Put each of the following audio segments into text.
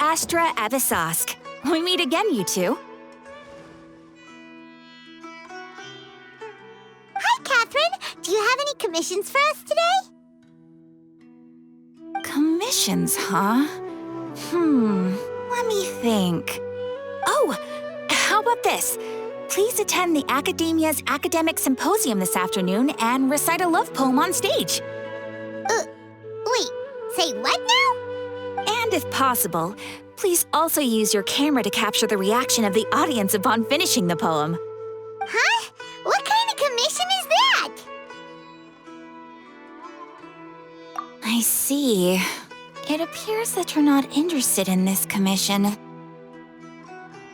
Astra Abyssosque. We meet again, you two. Hi, Catherine. Do you have any commissions for us today? Commissions, huh? Let me think. Oh, how about this? Please attend the Academia's Academic Symposium this afternoon and recite a love poem on stage. Wait, say what now? And if possible, please also use your camera to capture the reaction of the audience upon finishing the poem. Huh? What kind of commission is that? I see. It appears that you're not interested in this commission.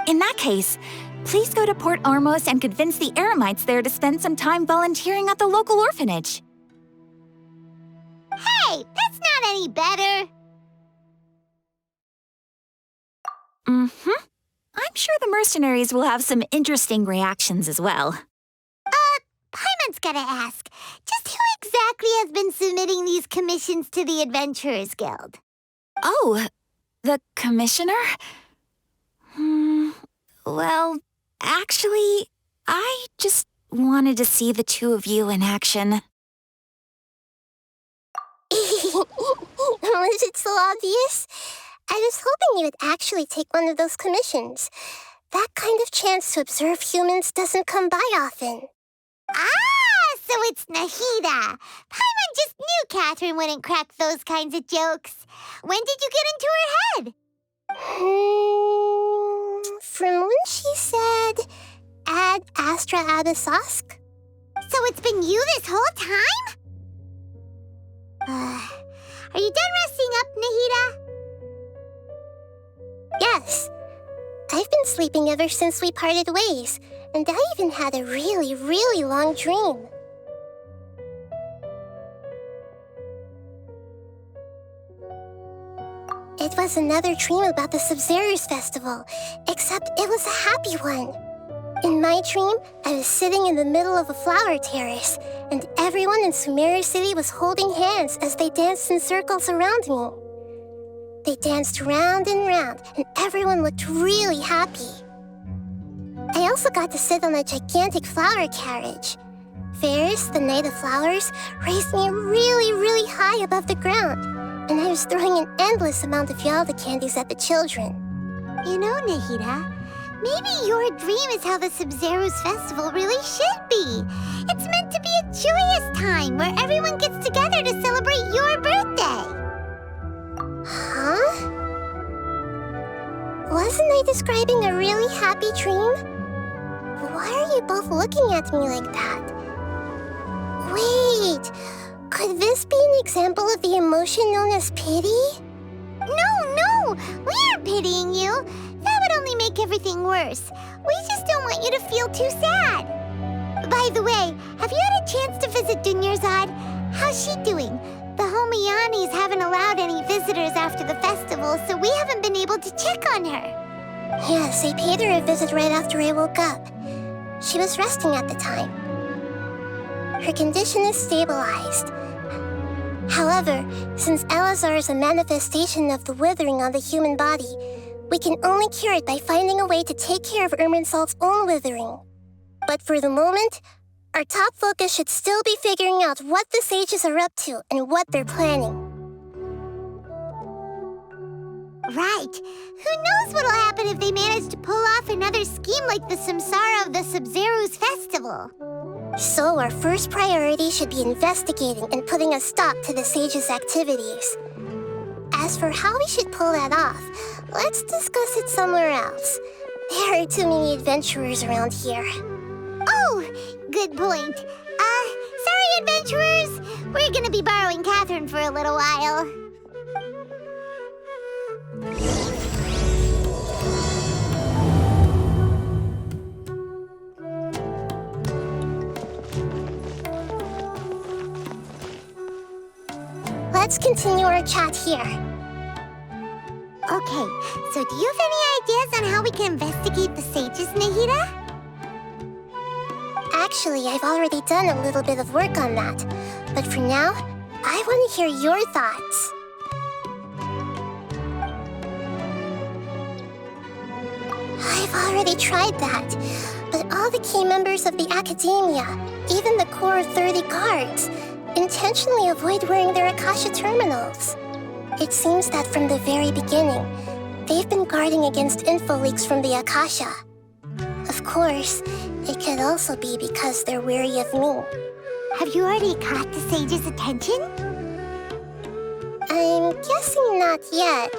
In that case, please go to Port Ormos and convince the Eremites there to spend some time volunteering at the local orphanage. Hey, that's not any better. I'm sure the mercenaries will have some interesting reactions as well. Paimon's gotta ask, just who exactly has been submitting these commissions to the Adventurers Guild? Oh, the commissioner? Well, actually, I just wanted to see the two of you in action. Was it so obvious? I was hoping you would actually take one of those commissions. That kind of chance to observe humans doesn't come by often. Ah, so it's Nahida. Paimon just knew Catherine wouldn't crack those kinds of jokes. When did you get into her head? From when she said, Ad Astra Abyssosque? So it's been you this whole time? Are you done resting up, Nahida? Yes. I've been sleeping ever since we parted ways, and I even had a really, really long dream. It was another dream about the Sub-Zerus Festival, except it was a happy one. In my dream, I was sitting in the middle of a flower terrace, and everyone in Sumeru City was holding hands as they danced in circles around me. They danced round and round, and everyone looked really happy. I also got to sit on a gigantic flower carriage. Ferris, the Knight of Flowers, raised me really, really high above the ground, and I was throwing an endless amount of Yalda candies at the children. You know, Nahida, maybe your dream is how the Sub-Zerus Festival really should be. It's meant to be a joyous time where everyone gets together to celebrate your birthday. Huh? Wasn't I describing a really happy dream? Why are you both looking at me like that? Wait, could this be an example of the emotion known as pity? No, we aren't pitying you. That would only make everything worse. We just don't want you to feel too sad. By the way, have you had a chance to visit Dunyarzad? How's she doing? The Homiyanis haven't allowed any visitors after the festival, so we haven't been able to check on her. Yes, I paid her a visit right after I woke up. She was resting at the time. Her condition is stabilized. However, since Elazar is a manifestation of the withering on the human body, we can only cure it by finding a way to take care of Irminsol's own withering. But for the moment, our top focus should still be figuring out what the sages are up to and what they're planning. Right. Who knows what'll happen if they manage to pull off another scheme like the Samsara of the Sub-Zerus Festival. So our first priority should be investigating and putting a stop to the sages' activities. As for how we should pull that off, let's discuss it somewhere else. There are too many adventurers around here. Oh, good point. Sorry, adventurers. We're gonna be borrowing Catherine for a little while. Let's continue our chat here. Okay, so do you have any ideas on how we can investigate the sages, Nahida? Actually, I've already done a little bit of work on that. But for now, I want to hear your thoughts. I've already tried that, but all the key members of the Academia, even the core 30 guards, intentionally avoid wearing their Akasha terminals. It seems that from the very beginning, they've been guarding against info leaks from the Akasha. Of course, it could also be because they're wary of me. Have you already caught the sage's attention? I'm guessing not yet,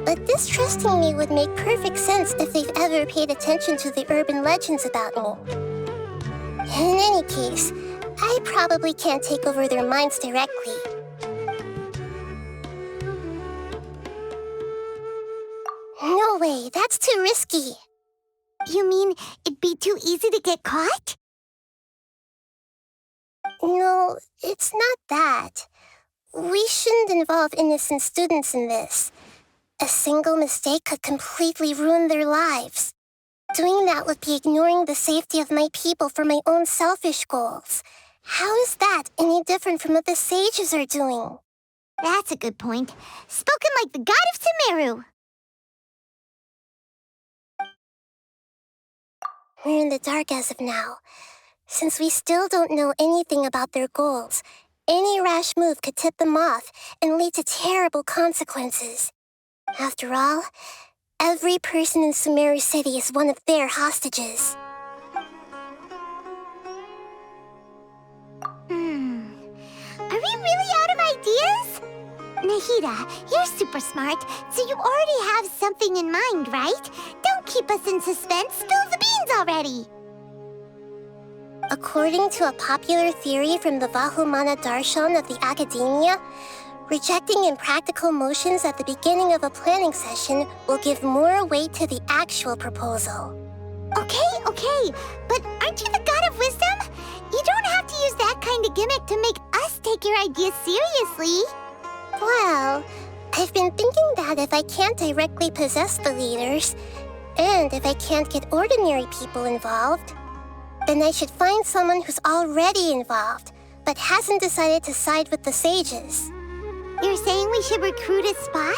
but distrusting me would make perfect sense if they've ever paid attention to the urban legends about me. In any case, I probably can't take over their minds directly. No way, that's too risky. You mean it'd be too easy to get caught? No, it's not that. We shouldn't involve innocent students in this. A single mistake could completely ruin their lives. Doing that would be ignoring the safety of my people for my own selfish goals. How is that any different from what the sages are doing? That's a good point. Spoken like the god of Sumeru. We're in the dark as of now. Since we still don't know anything about their goals, any rash move could tip them off and lead to terrible consequences. After all, every person in Sumeru City is one of their hostages. Are we really out of ideas? Nahida, you're super smart, so you already have something in mind, right? Don't keep us in suspense. Spill the beans already. According to a popular theory from the Vahumana Darshan of the Academia, rejecting impractical motions at the beginning of a planning session will give more weight to the actual proposal. Okay, but aren't you the god of wisdom? You don't have to use that kind of gimmick to make us take your ideas seriously. Well, I've been thinking that if I can't directly possess the leaders, and if I can't get ordinary people involved, then I should find someone who's already involved, but hasn't decided to side with the sages. You're saying we should recruit a spy?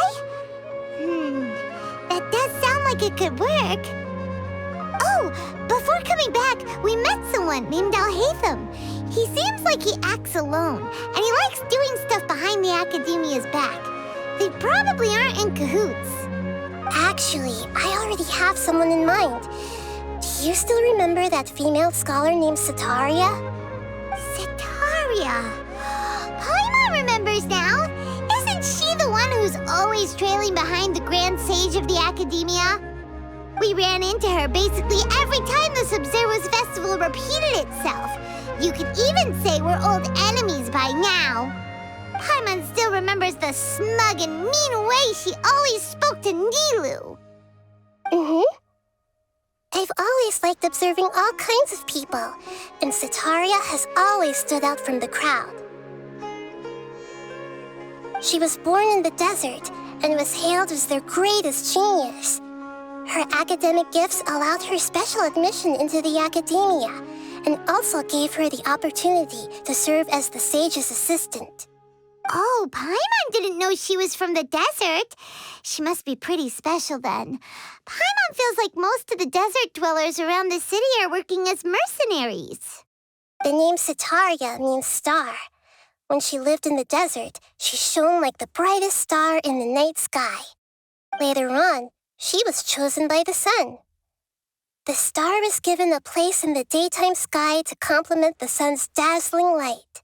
That does sound like it could work. Oh, before coming back, we met someone named Alhaitham. He seems like he acts alone, and he likes doing stuff behind the Academia's back. They probably aren't in cahoots. Actually, I already have someone in mind. Do you still remember that female scholar named Setaria? Setaria. Paimon remembers now. Isn't she the one who's always trailing behind the Grand Sage of the Academia? We ran into her basically every time the Sub-Zero's festival repeated itself. You could even say we're old enemies by now. Paimon still remembers the smug and mean way she always spoke to Nilu. I've always liked observing all kinds of people, and Setaria has always stood out from the crowd. She was born in the desert and was hailed as their greatest genius. Her academic gifts allowed her special admission into the Academia, and also gave her the opportunity to serve as the sage's assistant. Oh, Paimon didn't know she was from the desert. She must be pretty special then. Paimon feels like most of the desert dwellers around the city are working as mercenaries. The name Setaria means star. When she lived in the desert, she shone like the brightest star in the night sky. Later on, she was chosen by the sun. The star was given a place in the daytime sky to complement the sun's dazzling light.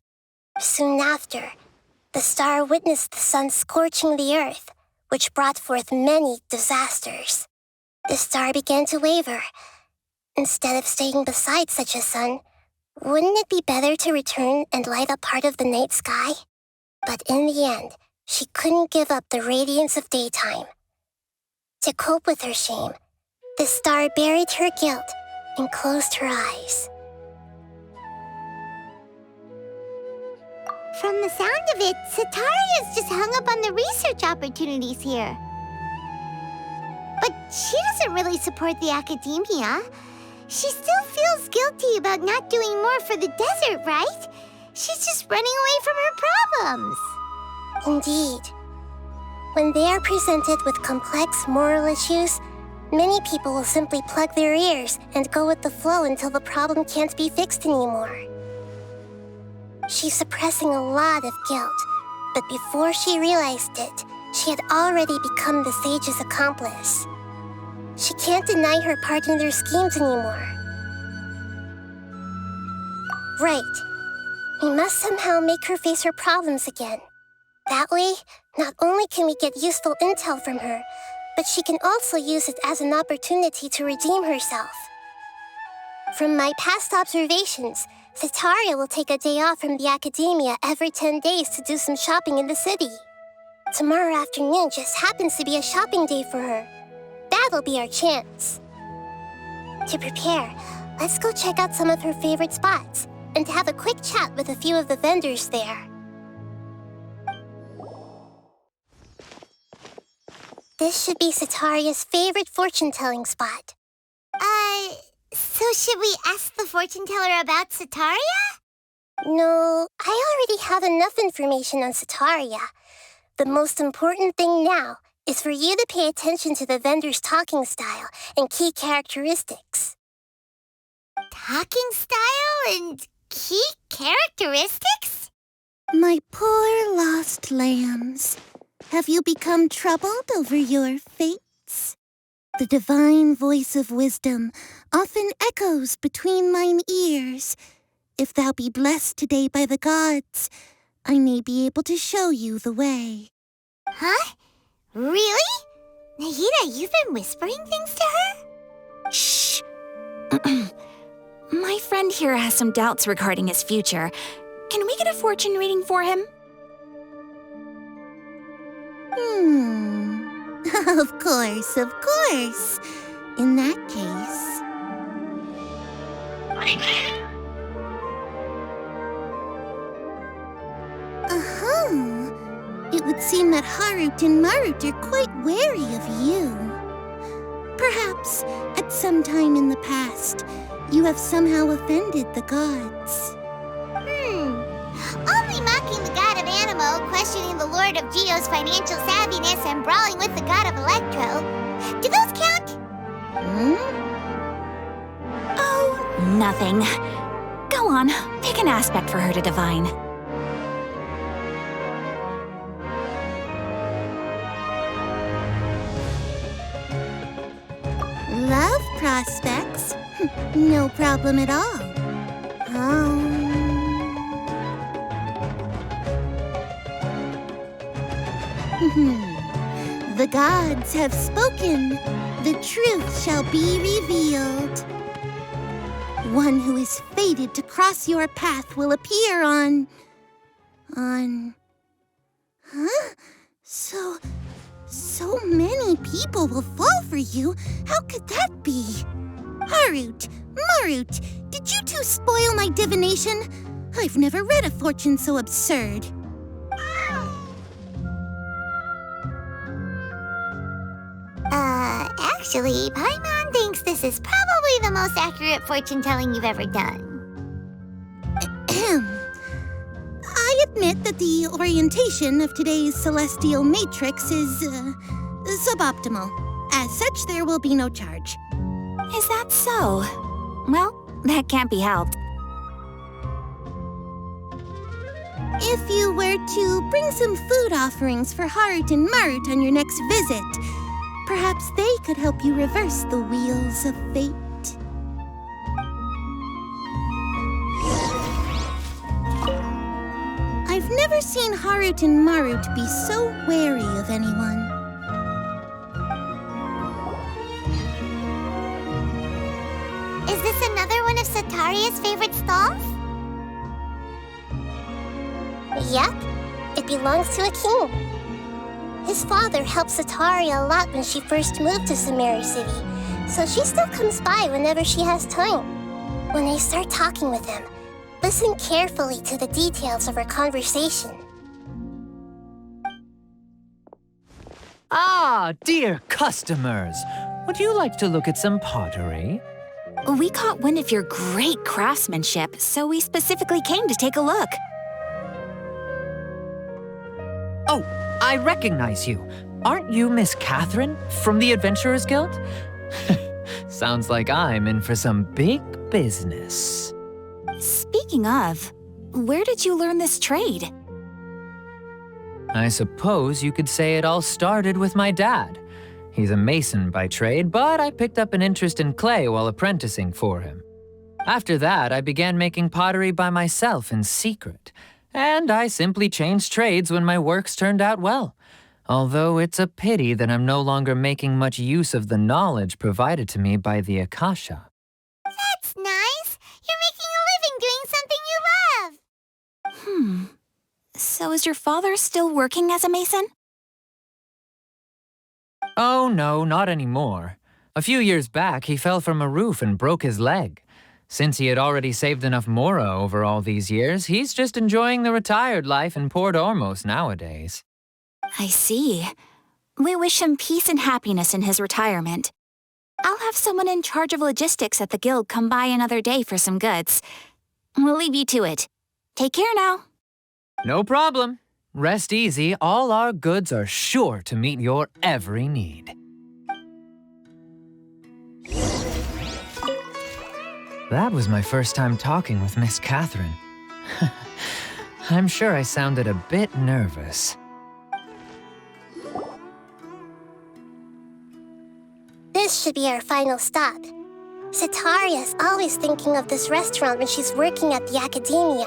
Soon after, the star witnessed the sun scorching the earth, which brought forth many disasters. The star began to waver. Instead of staying beside such a sun, wouldn't it be better to return and light up part of the night sky? But in the end, she couldn't give up the radiance of daytime. To cope with her shame, the star buried her guilt and closed her eyes. From the sound of it, Setaria's just hung up on the research opportunities here. But she doesn't really support the Academia. She still feels guilty about not doing more for the desert, right? She's just running away from her problems. Indeed. When they are presented with complex moral issues, Many people will simply plug their ears and go with the flow until the problem can't be fixed anymore. She's suppressing a lot of guilt, but before she realized it, she had already become the sage's accomplice. She can't deny her part in their schemes anymore. Right. We must somehow make her face her problems again. That way, not only can we get useful intel from her, but she can also use it as an opportunity to redeem herself. From my past observations, Setaria will take a day off from the academia every 10 days to do some shopping in the city. Tomorrow afternoon just happens to be a shopping day for her. That'll be our chance. To prepare, let's go check out some of her favorite spots and have a quick chat with a few of the vendors there. This should be Setaria's favorite fortune-telling spot. So should we ask the fortune teller about Setaria? No, I already have enough information on Setaria. The most important thing now is for you to pay attention to the vendor's talking style and key characteristics. Talking style and key characteristics? My poor lost lambs, have you become troubled over your fates? The divine voice of wisdom often echoes between mine ears. If thou be blessed today by the gods, I may be able to show you the way. Huh? Really? Nahida, you've been whispering things to her? Shh. My friend here has some doubts regarding his future. Can we get a fortune reading for him? Of course, of course. In that case... It would seem that Harut and Marut are quite wary of you. Perhaps, at some time in the past, you have somehow offended the gods. Only mocking the god of Animo, questioning the lord of Geo's financial savviness, and brawling with the god of Electro. Do those count? Oh, nothing. Go on, pick an aspect for her to divine. Love prospects? No problem at all. The gods have spoken. The truth shall be revealed. One who is fated to cross your path will appear on... Huh? So many people will fall for you. How could that be? Harut, Marut, did you two spoil my divination? I've never read a fortune so absurd. Actually, Paimon thinks this is probably the most accurate fortune-telling you've ever done. I admit that the orientation of today's celestial matrix is, suboptimal. As such, there will be no charge. Is that so? Well, that can't be helped. If you were to bring some food offerings for Harut and Marut on your next visit, perhaps they could help you reverse the wheels of fate. I've never seen Harut and Marut be so wary of anyone. Is this another one of Setaria's favorite stalls? Yep, it belongs to a king. His father helped Setaria a lot when she first moved to Sumeru City, so she still comes by whenever she has time. When I start talking with him, listen carefully to the details of our conversation. Ah, dear customers, would you like to look at some pottery? We caught wind of your great craftsmanship, so we specifically came to take a look. Oh, I recognize you. Aren't you Miss Catherine from the Adventurers Guild? Sounds like I'm in for some big business. Speaking of, where did you learn this trade? I suppose you could say it all started with my dad. He's a mason by trade, but I picked up an interest in clay while apprenticing for him. After that, I began making pottery by myself in secret, and I simply changed trades when my works turned out well. Although it's a pity that I'm no longer making much use of the knowledge provided to me by the Akasha. That's nice. You're making a living doing something you love. So is your father still working as a mason? Oh no, not anymore. A few years back, he fell from a roof and broke his leg. Since he had already saved enough mora over all these years, he's just enjoying the retired life in Port Ormos nowadays. I see. We wish him peace and happiness in his retirement. I'll have someone in charge of logistics at the guild come by another day for some goods. We'll leave you to it. Take care now. No problem. Rest easy, all our goods are sure to meet your every need. That was my first time talking with Miss Catherine. I'm sure I sounded a bit nervous. This should be our final stop. Sitaria's always thinking of this restaurant when she's working at the academia,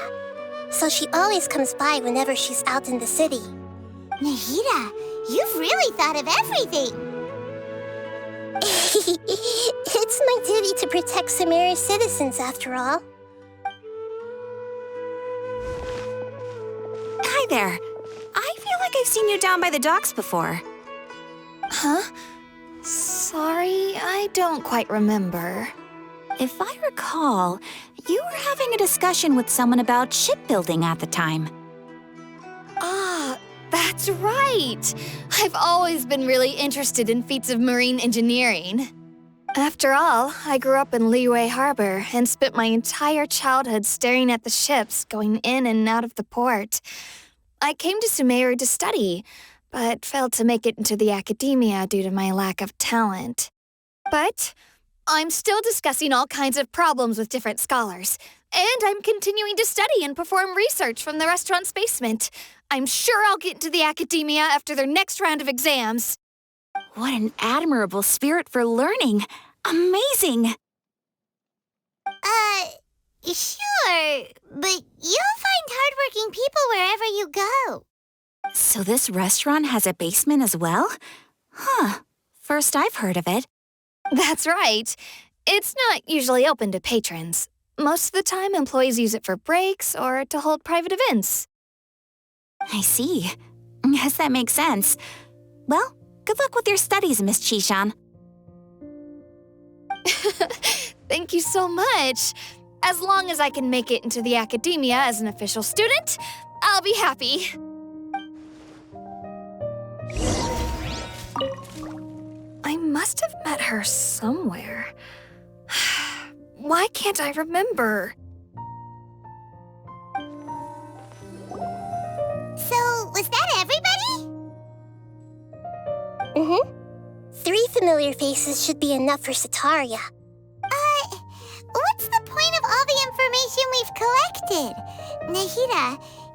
so she always comes by whenever she's out in the city. Nahida, you've really thought of everything. It's my duty to protect Sumeru's citizens, after all. Hi there. I feel like I've seen you down by the docks before. Huh? Sorry, I don't quite remember. If I recall, you were having a discussion with someone about shipbuilding at the time. Ah, that's right! I've always been really interested in feats of marine engineering. After all, I grew up in Liyue Harbor and spent my entire childhood staring at the ships going in and out of the port. I came to Sumeru to study, but failed to make it into the academia due to my lack of talent. But I'm still discussing all kinds of problems with different scholars, and I'm continuing to study and perform research from the restaurant's basement. I'm sure I'll get into the academia after their next round of exams. What an admirable spirit for learning. Amazing. Sure, but you'll find hardworking people wherever you go. So this restaurant has a basement as well? Huh. First I've heard of it. That's right. It's not usually open to patrons. Most of the time, employees use it for breaks or to hold private events. I see. Guess that makes sense. Well, good luck with your studies, Miss Chishan. Thank you so much. As long as I can make it into the academia as an official student, I'll be happy. I must have met her somewhere. Why can't I remember? So, was that everybody? Mm-hmm. 3 familiar faces should be enough for Sitaria. What's the point of all the information we've collected? Nahida,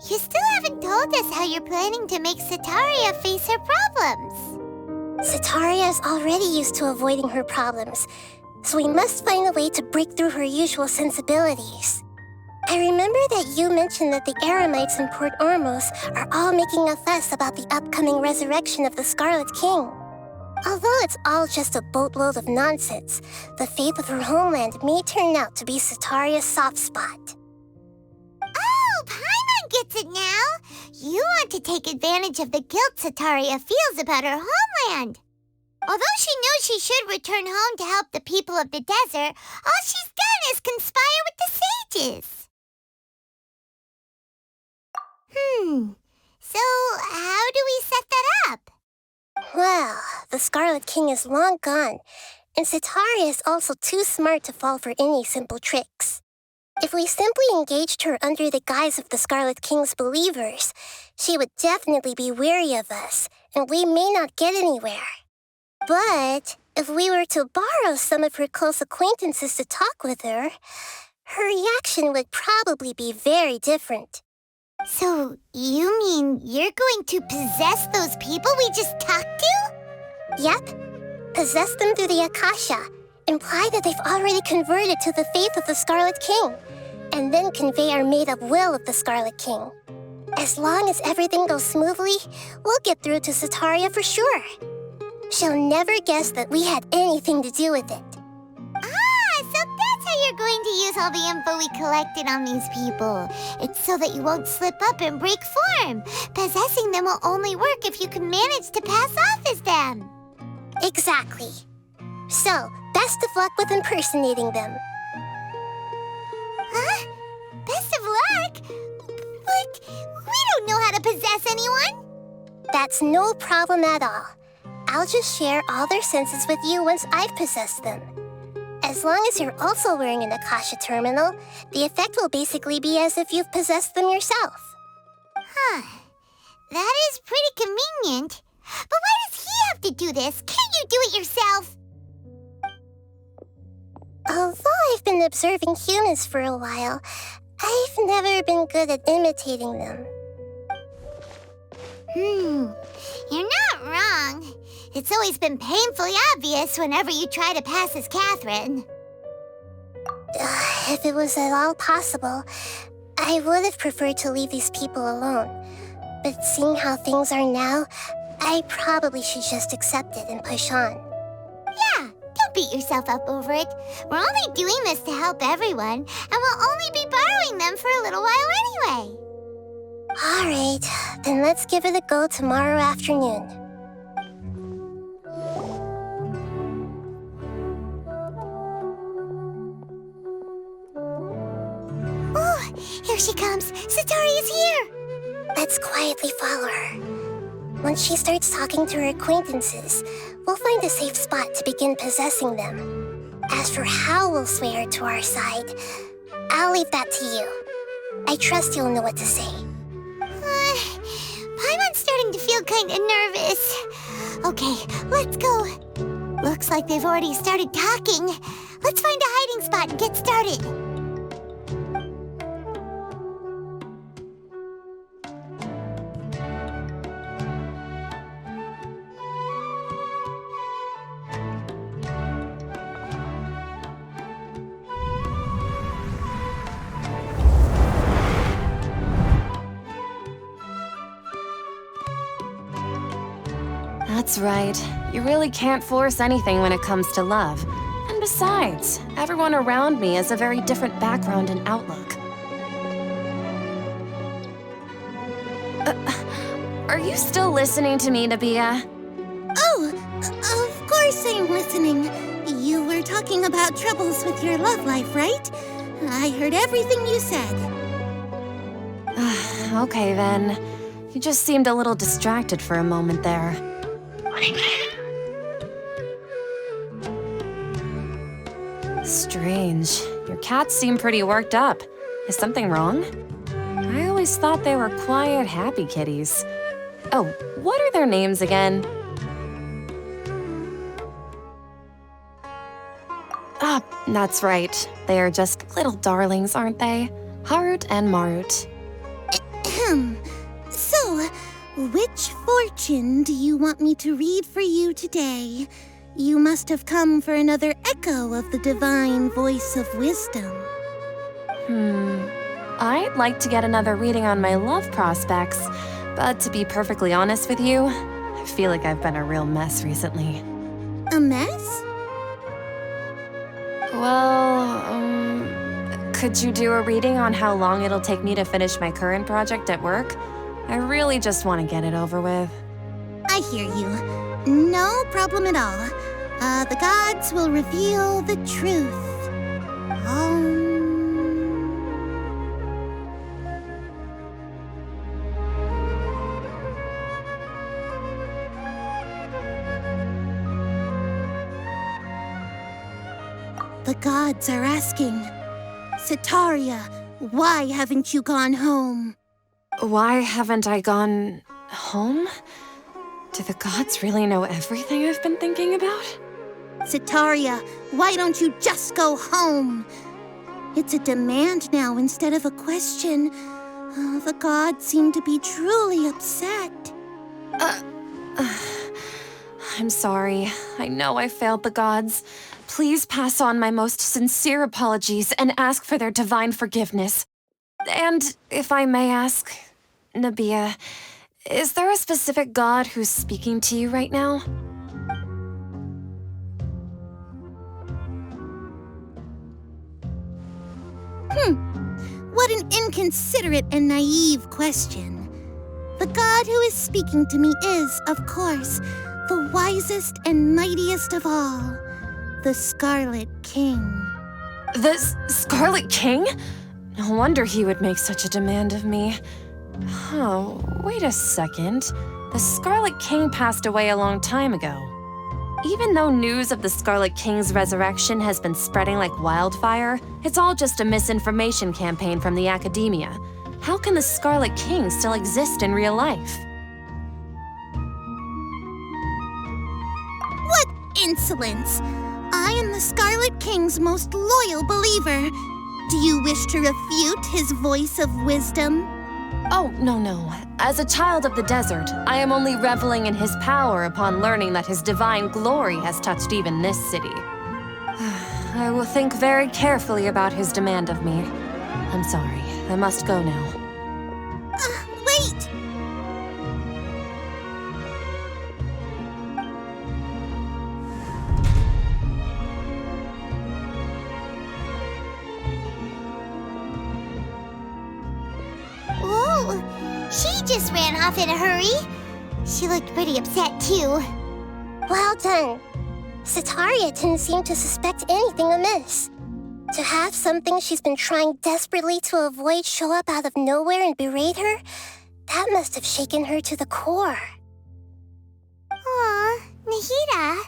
you still haven't told us how you're planning to make Sitaria face her problems. Sitaria is already used to avoiding her problems, so we must find a way to break through her usual sensibilities. I remember that you mentioned that the Eremites in Port Ormos are all making a fuss about the upcoming resurrection of the Scarlet King. Although it's all just a boatload of nonsense, the fate of her homeland may turn out to be Sitaria's soft spot. Oh, Paimon gets it now! You want to take advantage of the guilt Sitaria feels about her homeland. Although she knows she should return home to help the people of the desert, all she's done is conspire with the sages. So how do we set that up? Well, the Scarlet King is long gone, and Sitaria is also too smart to fall for any simple tricks. If we simply engaged her under the guise of the Scarlet King's believers, she would definitely be weary of us, and we may not get anywhere. But if we were to borrow some of her close acquaintances to talk with her, her reaction would probably be very different. So, you mean you're going to possess those people we just talked to? Yep. Possess them through the Akasha. Imply that they've already converted to the faith of the Scarlet King, and then convey our made-up will of the Scarlet King. As long as everything goes smoothly, we'll get through to Sataria for sure. She'll never guess that we had anything to do with it. Ah, so that's how you're going to use all the info we collected on these people. It's so that you won't slip up and break form. Possessing them will only work if you can manage to pass off as them. Exactly. So, best of luck with impersonating them. Huh? Best of luck? But we don't know how to possess anyone. That's no problem at all. I'll just share all their senses with you once I've possessed them. As long as you're also wearing an Akasha terminal, the effect will basically be as if you've possessed them yourself. Huh. That is pretty convenient. But why does he have to do this? Can't you do it yourself? Although I've been observing humans for a while, I've never been good at imitating them. You're not wrong. It's always been painfully obvious whenever you try to pass as Catherine. If it was at all possible, I would have preferred to leave these people alone. But seeing how things are now, I probably should just accept it and push on. Yeah, don't beat yourself up over it. We're only doing this to help everyone, and we'll only be borrowing them for a little while anyway. All right, then let's give it a go tomorrow afternoon. Oh, here she comes. Satari is here. Let's quietly follow her. Once she starts talking to her acquaintances, we'll find a safe spot to begin possessing them. As for how we'll sway her to our side, I'll leave that to you. I trust you'll know what to say. Paimon's starting to feel kind of nervous. Okay, let's go. Looks like they've already started talking. Let's find a hiding spot and get started. That's right. You really can't force anything when it comes to love. And besides, everyone around me has a very different background and outlook. Are you still listening to me, Nabia? Oh, of course I'm listening. You were talking about troubles with your love life, right? I heard everything you said. Okay then. You just seemed a little distracted for a moment there. Strange. Your cats seem pretty worked up. Is something wrong? I always thought they were quiet, happy kitties. Oh, what are their names again? Ah, that's right. They are just little darlings, aren't they? Harut and Marut. So, which fortune do you want me to read for you today? You must have come for another echo of the divine voice of wisdom. I'd like to get another reading on my love prospects, but to be perfectly honest with you, I feel like I've been a real mess recently. A mess? Well, could you do a reading on how long it'll take me to finish my current project at work? I really just want to get it over with. I hear you. No problem at all. The gods will reveal the truth. The gods are asking, Sataria, why haven't you gone home? Why haven't I gone home? Do the gods really know everything I've been thinking about? Sitaria, why don't you just go home? It's a demand now instead of a question. Oh, the gods seem to be truly upset. I'm sorry. I know I failed the gods. Please pass on my most sincere apologies and ask for their divine forgiveness. And if I may ask, Nabia, is there a specific god who's speaking to you right now? What an inconsiderate and naive question. The god who is speaking to me is, of course, the wisest and mightiest of all, the Scarlet King. The Scarlet King? No wonder he would make such a demand of me. Oh, wait a second. The Scarlet King passed away a long time ago. Even though news of the Scarlet King's resurrection has been spreading like wildfire, it's all just a misinformation campaign from the academia. How can the Scarlet King still exist in real life? What insolence! I am the Scarlet King's most loyal believer. Do you wish to refute his voice of wisdom? Oh, no. As a child of the desert, I am only reveling in his power upon learning that his divine glory has touched even this city. I will think very carefully about his demand of me. I'm sorry. I must go now. Wait! Whoa! She just ran off in a hurry. She looked pretty upset, too. Well done. Sitaria didn't seem to suspect anything amiss. To have something she's been trying desperately to avoid show up out of nowhere and berate her, that must have shaken her to the core. Aw, Nahida,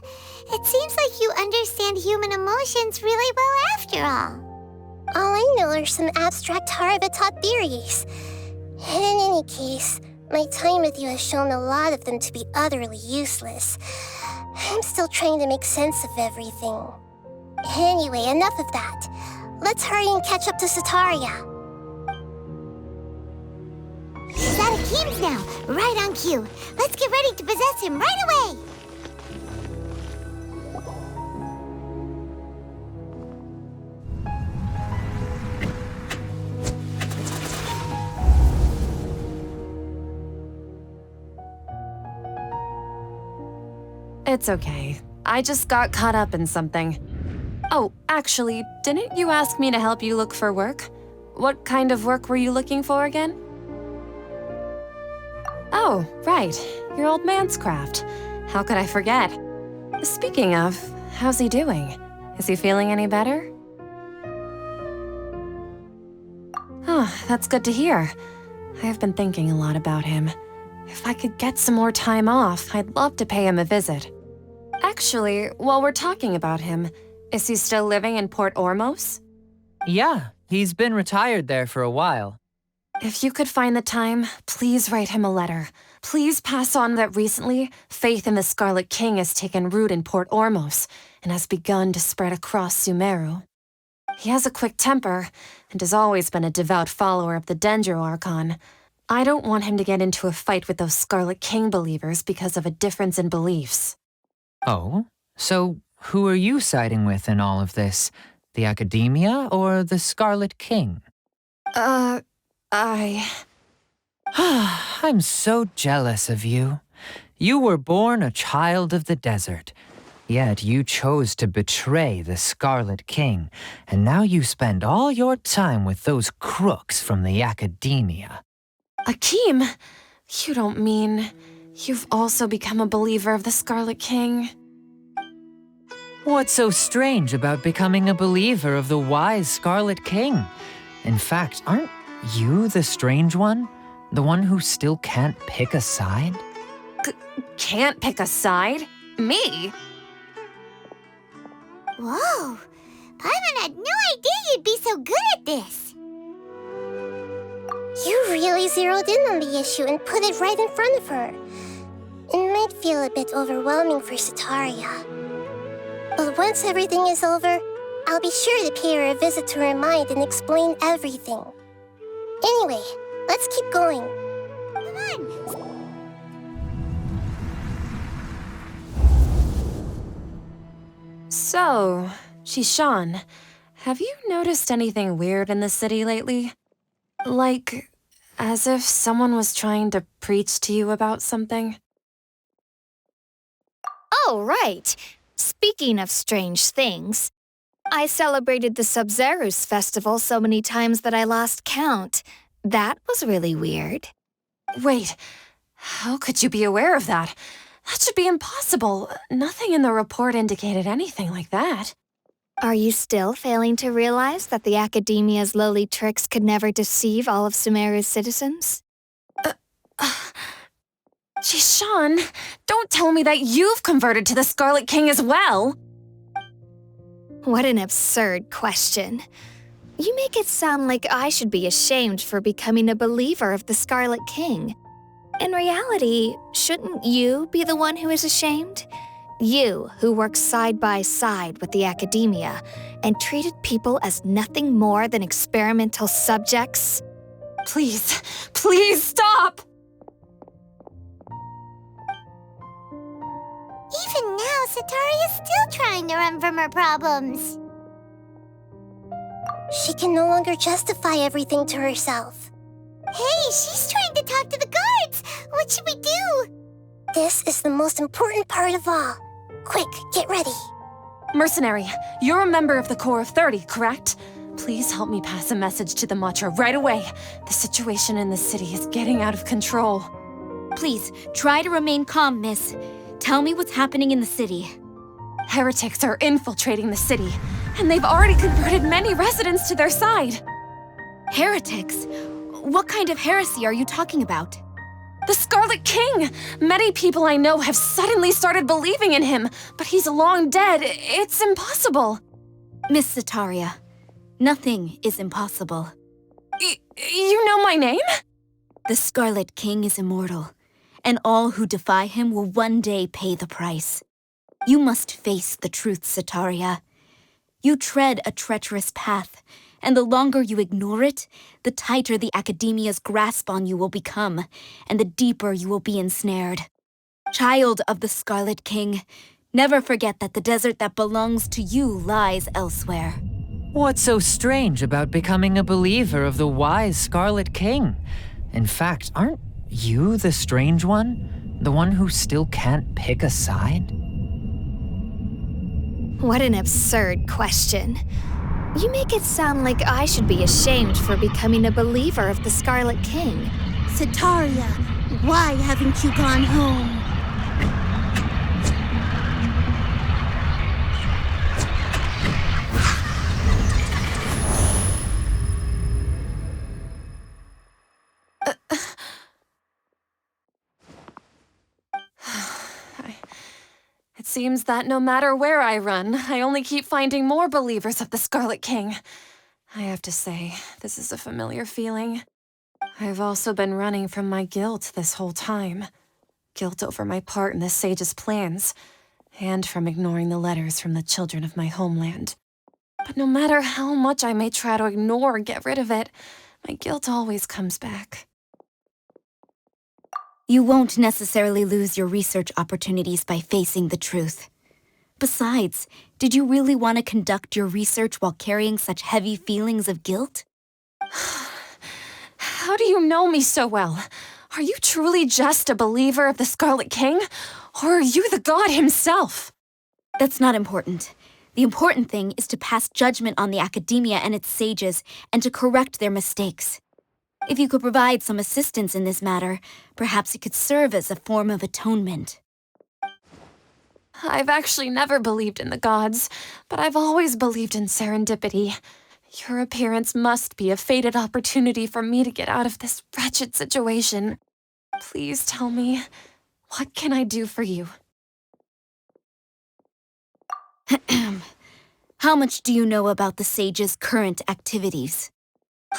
it seems like you understand human emotions really well after all. All I know are some abstract Harvard-taught theories. And in any case, my time with you has shown a lot of them to be utterly useless. I'm still trying to make sense of everything. Anyway, enough of that. Let's hurry and catch up to Sitaria. He's out of Keem's now, right on cue. Let's get ready to possess him right away. It's okay. I just got caught up in something. Oh, actually, didn't you ask me to help you look for work? What kind of work were you looking for again? Oh, right. Your old man's craft. How could I forget? Speaking of, how's he doing? Is he feeling any better? Oh, that's good to hear. I've been thinking a lot about him. If I could get some more time off, I'd love to pay him a visit. Actually, while we're talking about him, is he still living in Port Ormos? Yeah, he's been retired there for a while. If you could find the time, please write him a letter. Please pass on that recently, faith in the Scarlet King has taken root in Port Ormos and has begun to spread across Sumeru. He has a quick temper and has always been a devout follower of the Dendro Archon. I don't want him to get into a fight with those Scarlet King believers because of a difference in beliefs. Oh? So who are you siding with in all of this? The Academia or the Scarlet King? I'm so jealous of you. You were born a child of the desert, yet you chose to betray the Scarlet King, and now you spend all your time with those crooks from the Academia. Akeem, you don't mean you've also become a believer of the Scarlet King? What's so strange about becoming a believer of the wise Scarlet King? In fact, aren't you the strange one? The one who still can't pick a side? Can't pick a side? Me? Whoa, Paimon had no idea you'd be so good at this. You really zeroed in on the issue and put it right in front of her. It might feel a bit overwhelming for Sitaria. But once everything is over, I'll be sure to pay her a visit to her mind and explain everything. Anyway, let's keep going. Come on! So, Shishan, have you noticed anything weird in the city lately? Like, as if someone was trying to preach to you about something? Oh, right. Speaking of strange things, I celebrated the Sub-Zerus festival so many times that I lost count. That was really weird. Wait, how could you be aware of that? That should be impossible. Nothing in the report indicated anything like that. Are you still failing to realize that the Academia's lowly tricks could never deceive all of Sumeru's citizens? Shishan, don't tell me that you've converted to the Scarlet King as well! What an absurd question. You make it sound like I should be ashamed for becoming a believer of the Scarlet King. In reality, shouldn't you be the one who is ashamed? You, who works side by side with the Academia and treated people as nothing more than experimental subjects? Please, please stop! Even now, Sataria's still trying to run from her problems. She can no longer justify everything to herself. Hey, she's trying to talk to the guards! What should we do? This is the most important part of all. Quick, get ready. Mercenary, you're a member of the Corps of 30, correct? Please help me pass a message to the Matra right away. The situation in the city is getting out of control. Please, try to remain calm, miss. Tell me what's happening in the city. Heretics are infiltrating the city, and they've already converted many residents to their side. Heretics? What kind of heresy are you talking about? The Scarlet King! Many people I know have suddenly started believing in him, but he's long dead. It's impossible. Miss Sataria, nothing is impossible. You know my name? The Scarlet King is immortal, and all who defy him will one day pay the price. You must face the truth, Sataria. You tread a treacherous path, and the longer you ignore it, the tighter the Academia's grasp on you will become, and the deeper you will be ensnared. Child of the Scarlet King, never forget that the desert that belongs to you lies elsewhere. What's so strange about becoming a believer of the wise Scarlet King? In fact, aren't you the strange one? The one who still can't pick a side? What an absurd question. You make it sound like I should be ashamed for becoming a believer of the Scarlet King. Sataria, why haven't you gone home? It seems that no matter where I run, I only keep finding more believers of the Scarlet King. I have to say, this is a familiar feeling. I've also been running from my guilt this whole time. Guilt over my part in the sage's plans, and from ignoring the letters from the children of my homeland. But no matter how much I may try to ignore or get rid of it, my guilt always comes back. You won't necessarily lose your research opportunities by facing the truth. Besides, did you really want to conduct your research while carrying such heavy feelings of guilt? How do you know me so well? Are you truly just a believer of the Scarlet King? Or are you the god himself? That's not important. The important thing is to pass judgment on the Academia and its sages, and to correct their mistakes. If you could provide some assistance in this matter, perhaps it could serve as a form of atonement. I've actually never believed in the gods, but I've always believed in serendipity. Your appearance must be a fated opportunity for me to get out of this wretched situation. Please tell me, what can I do for you? How much do you know about the sage's current activities?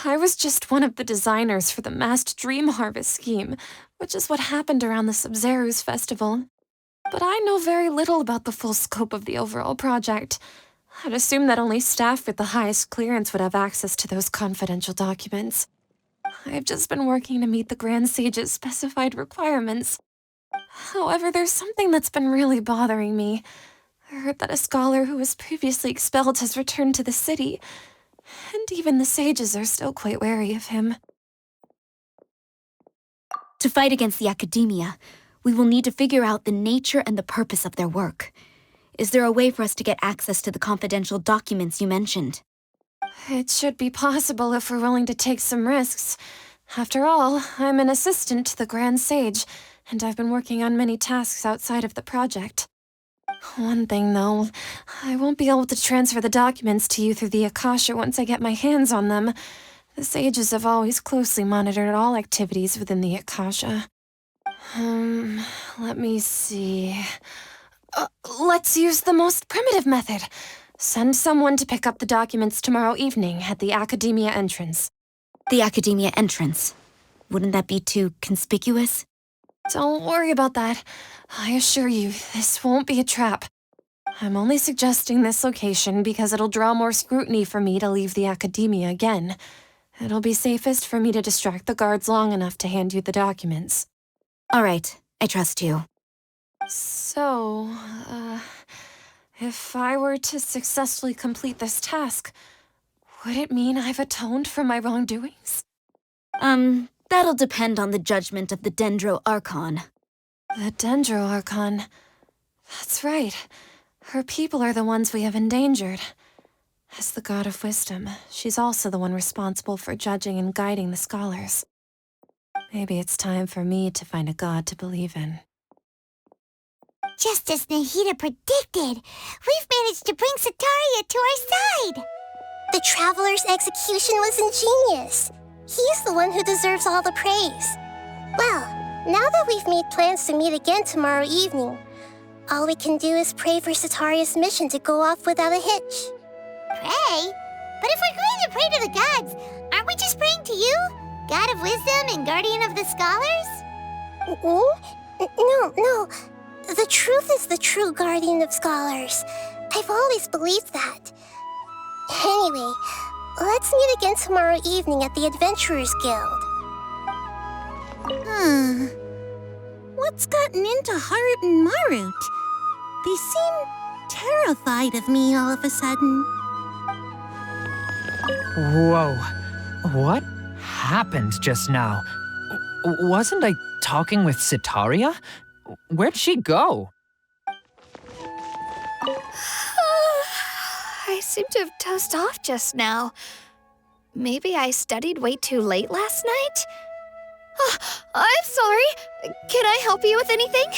I was just one of the designers for the massed dream harvest scheme, which is what happened around the Sub-Zerus festival. but I know very little about the full scope of the overall project. I'd assume that only staff with the highest clearance would have access to those confidential documents. I've just been working to meet the Grand Sage's specified requirements. However, there's something that's been really bothering me. I heard that a scholar who was previously expelled has returned to the city, and even the sages are still quite wary of him. To fight against the academia, we will need to figure out the nature and the purpose of their work. Is there a way for us to get access to the confidential documents you mentioned? It should be possible if we're willing to take some risks. After all, I'm an assistant to the Grand Sage, and I've been working on many tasks outside of the project. One thing, though, I won't be able to transfer the documents to you through the Akasha once I get my hands on them. The sages have always closely monitored all activities within the Akasha. Let me see. Let's use the most primitive method. Send someone to pick up the documents tomorrow evening at the Academia entrance. The Academia entrance. Wouldn't that be too conspicuous? Don't worry about that. I assure you, this won't be a trap. I'm only suggesting this location because it'll draw more scrutiny for me to leave the Academia again. It'll be safest for me to distract the guards long enough to hand you the documents. All right, I trust you. So, if I were to successfully complete this task, would it mean I've atoned for my wrongdoings? That'll depend on the judgment of the Dendro Archon. The Dendro Archon. That's right. Her people are the ones we have endangered. As the god of wisdom, she's also the one responsible for judging and guiding the scholars. Maybe it's time for me to find a god to believe in. Just as Nahida predicted, we've managed to bring Sataria to our side. The Traveler's execution was ingenious. He's the one who deserves all the praise. Well, now that we've made plans to meet again tomorrow evening, all we can do is pray for Sataria's mission to go off without a hitch. Pray? But if we're going to pray to the gods, aren't we just praying to you? God of wisdom and guardian of the scholars? No. The truth is the true guardian of scholars. I've always believed that. Anyway, let's meet again tomorrow evening at the Adventurers Guild. What's gotten into Haru and Marut? They seem terrified of me all of a sudden. Whoa. What happened just now? Wasn't I talking with Sataria? Where'd she go? I seem to have dozed off just now. Maybe I studied way too late last night? Oh, I'm sorry. Can I help you with anything?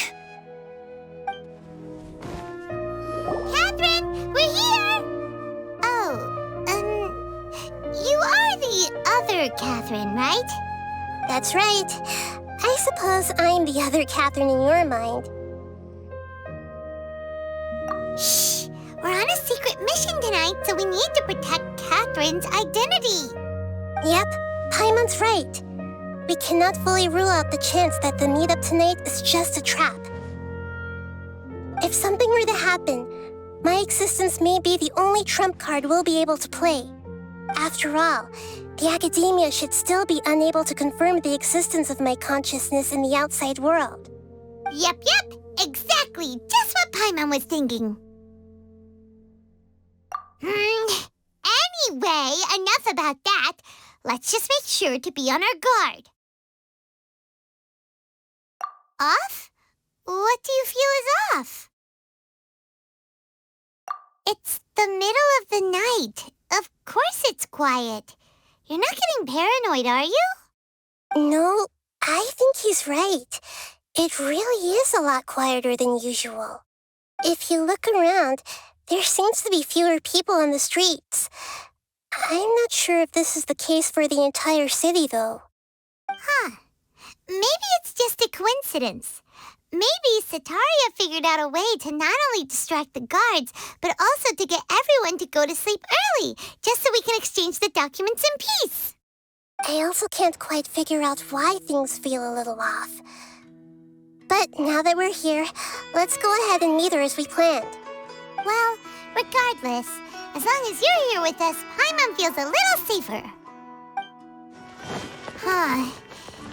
Catherine, we're here! Oh, you are the other Catherine, right? That's right. I suppose I'm the other Catherine in your mind. Shh! We're on a secret mission tonight, so we need to protect Catherine's identity. Yep, Paimon's right. We cannot fully rule out the chance that the meetup tonight is just a trap. If something were to happen, my existence may be the only trump card we'll be able to play. After all, the Academia should still be unable to confirm the existence of my consciousness in the outside world. Yep, exactly. Just what Paimon was thinking. Anyway, enough about that. Let's just make sure to be on our guard. Off? What do you feel is off? It's the middle of the night. Of course it's quiet. You're not getting paranoid, are you? No, I think he's right. It really is a lot quieter than usual. If you look around, there seems to be fewer people on the streets. I'm not sure if this is the case for the entire city, though. Huh. Maybe it's just a coincidence. Maybe Sataria figured out a way to not only distract the guards, but also to get everyone to go to sleep early, just so we can exchange the documents in peace. I also can't quite figure out why things feel a little off. But now that we're here, Let's go ahead and meet her as we planned. Well, regardless, as long as you're here with us, Paimon feels a little safer. Huh.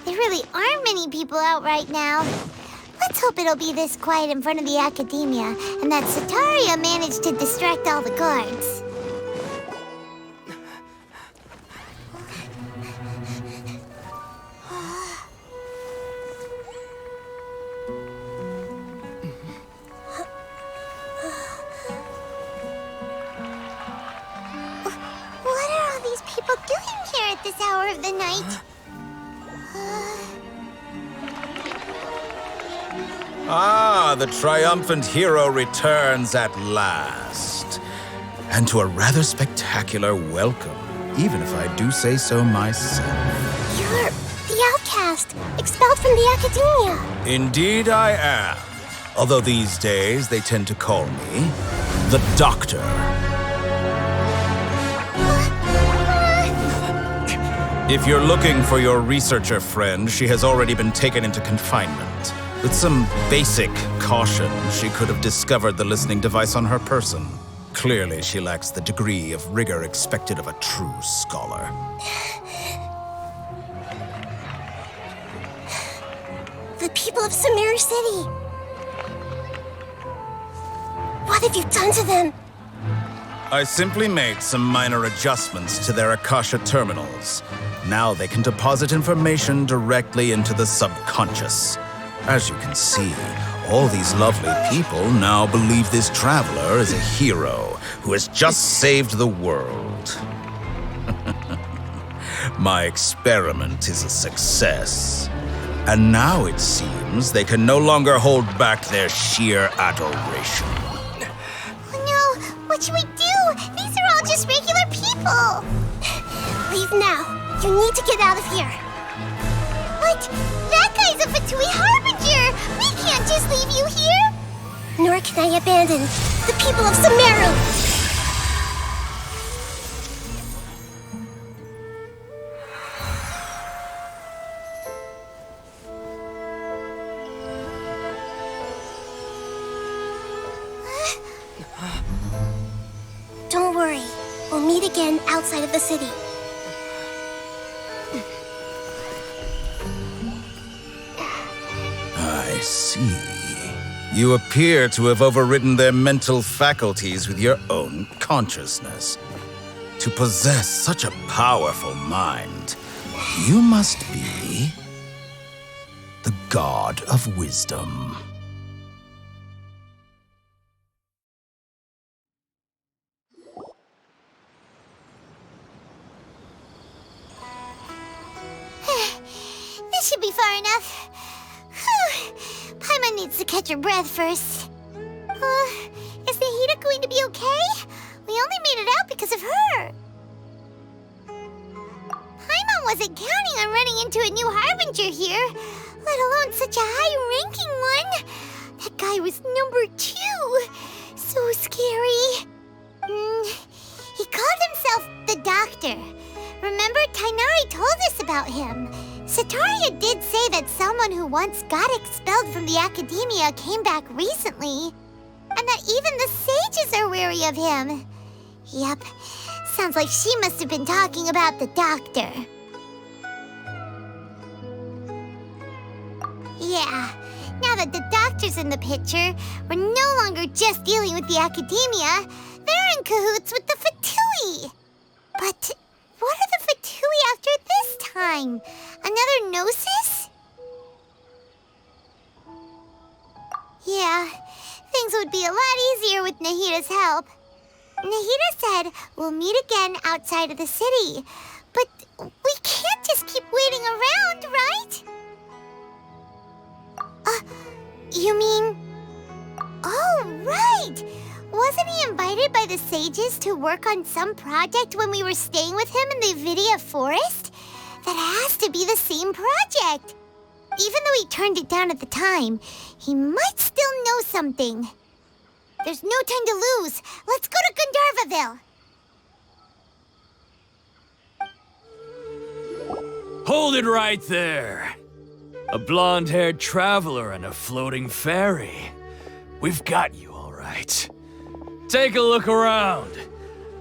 There really aren't many people out right now. Let's hope it'll be this quiet in front of the academia, and that Sataria managed to distract all the guards. What are all these people doing here at this hour of the night? Ah, the triumphant hero returns at last. And to a rather spectacular welcome, even if I do say so myself. You're the outcast, expelled from the academia. Indeed I am. Although these days they tend to call me the Doctor. If you're looking for your researcher friend, she has already been taken into confinement. With some basic caution, she could have discovered the listening device on her person. Clearly, she lacks the degree of rigor expected of a true scholar. The people of Sumeru City. What have you done to them? I simply made some minor adjustments to their Akasha terminals. Now they can deposit information directly into the subconscious. As you can see, all these lovely people now believe this traveler is a hero who has just saved the world. My experiment is a success. And now it seems they can no longer hold back their sheer adoration. Oh no, what should we do? These are all just regular people. Leave now. You need to get out of here. What? That guy's a Fatui Harbinger! We can't just leave you here! Nor can I abandon the people of Sumeru! Don't worry. We'll meet again outside of the city. I see. You appear to have overridden their mental faculties with your own consciousness. To possess such a powerful mind, you must be the god of wisdom. This should be far enough. Paimon needs to catch her breath first. Is Nahida going to be okay? We only made it out because of her. Paimon wasn't counting on running into a new Harbinger here, let alone such a high-ranking one. That guy was number 2. So scary. He called himself the Doctor. Remember, Tainari told us about him. Sataria did say that someone who once got expelled from the academia came back recently. And that even the sages are wary of him. Yep, sounds like she must have been talking about the Doctor. Yeah, now that the Doctor's in the picture, we're no longer just dealing with the academia. They're in cahoots with the Fatui. But what are the Fatui after this time? Another Gnosis? Yeah, things would be a lot easier with Nahida's help. Nahida said we'll meet again outside of the city. But we can't just keep waiting around, right? You mean... Oh, right! Wasn't he invited by the sages to work on some project when we were staying with him in the Avidia forest? That has to be the same project. Even though he turned it down at the time, he might still know something. There's no time to lose. Let's go to Gandharvaville. Hold it right there. A blonde-haired traveler and a floating fairy. We've got you, all right. Take a look around.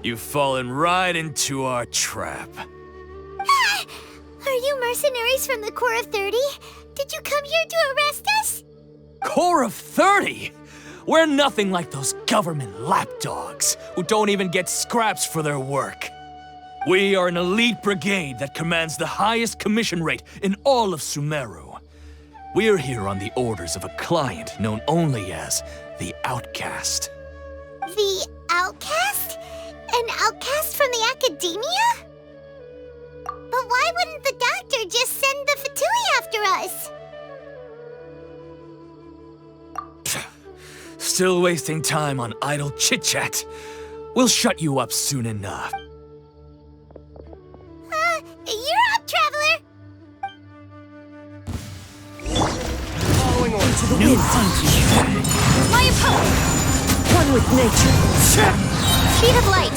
You've fallen right into our trap. Are you mercenaries from the Corps of 30? Did you come here to arrest us? Corps of 30? We're nothing like those government lapdogs who don't even get scraps for their work. We are an elite brigade that commands the highest commission rate in all of Sumeru. We're here on the orders of a client known only as the Outcast. The Outcast? An outcast from the academia? But why wouldn't the doctor just send the Fatui after us? Still wasting time on idle chit-chat. We'll shut you up soon enough. You're up, traveler! Following orders to the wind. My opponent! One with nature. Speed of light!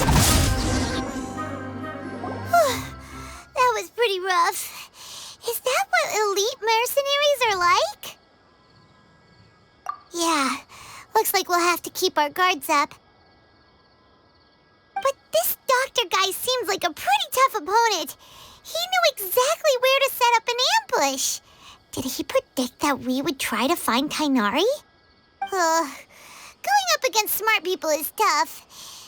That was pretty rough. Is that what elite mercenaries are like? Yeah, looks like we'll have to keep our guards up. But this doctor guy seems like a pretty tough opponent. He knew exactly where to set up an ambush. Did he predict that we would try to find Tainari? Going up against smart people is tough.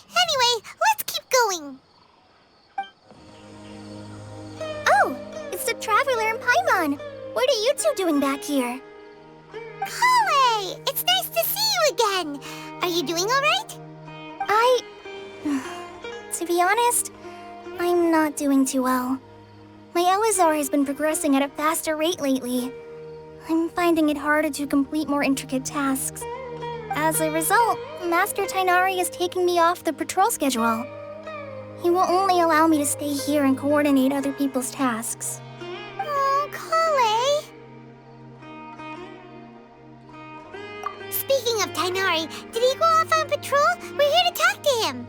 Anyway, let's keep going. Oh, it's the Traveler and Paimon. What are you two doing back here? Kale, it's nice to see you again. Are you doing all right? To be honest, I'm not doing too well. My Elazar has been progressing at a faster rate lately. I'm finding it harder to complete more intricate tasks. As a result, Master Tainari is taking me off the patrol schedule. He will only allow me to stay here and coordinate other people's tasks. Oh, Kale. Speaking of Tainari, did he go off on patrol? We're here to talk to him.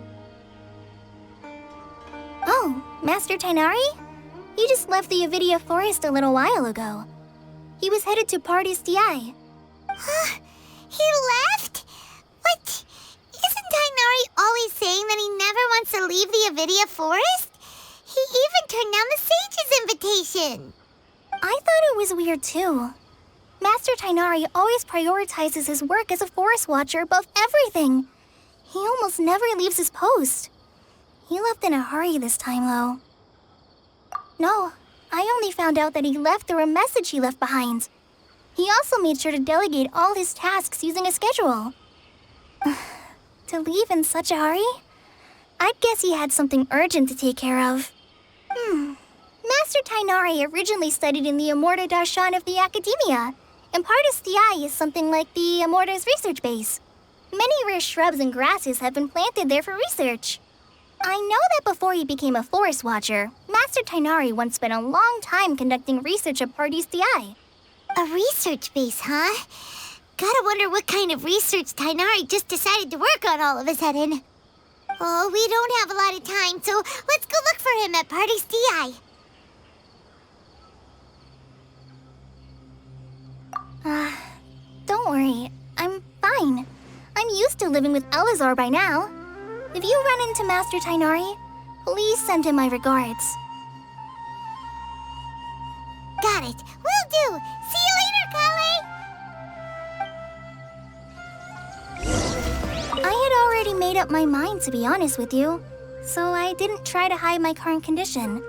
Oh, Master Tainari? He just left the Avidia Forest a little while ago. He was headed to Party's DI. He left? What? Isn't Tainari always saying that he never wants to leave the Avidia Forest? He even turned down the Sage's invitation. I thought it was weird too. Master Tainari always prioritizes his work as a forest watcher above everything. He almost never leaves his post. He left in a hurry this time, though. No, I only found out that he left through a message he left behind. He also made sure to delegate all his tasks using a schedule. To leave in such a hurry? I'd guess he had something urgent to take care of. Master Tainari originally studied in the Amorta Darshan of the Academia, and Partis DI is something like the Amorta's research base. Many rare shrubs and grasses have been planted there for research. I know that before he became a forest watcher, Master Tainari once spent a long time conducting research at Partis DI. A research base, huh? Gotta wonder what kind of research Tainari just decided to work on all of a sudden. Oh, we don't have a lot of time, so let's go look for him at Party's DI. Don't worry, I'm fine. I'm used to living with Elazar by now. If you run into Master Tainari, please send him my regards. Got it. Will do. See you later, Kale. I had already made up my mind, to be honest with you, so I didn't try to hide my current condition.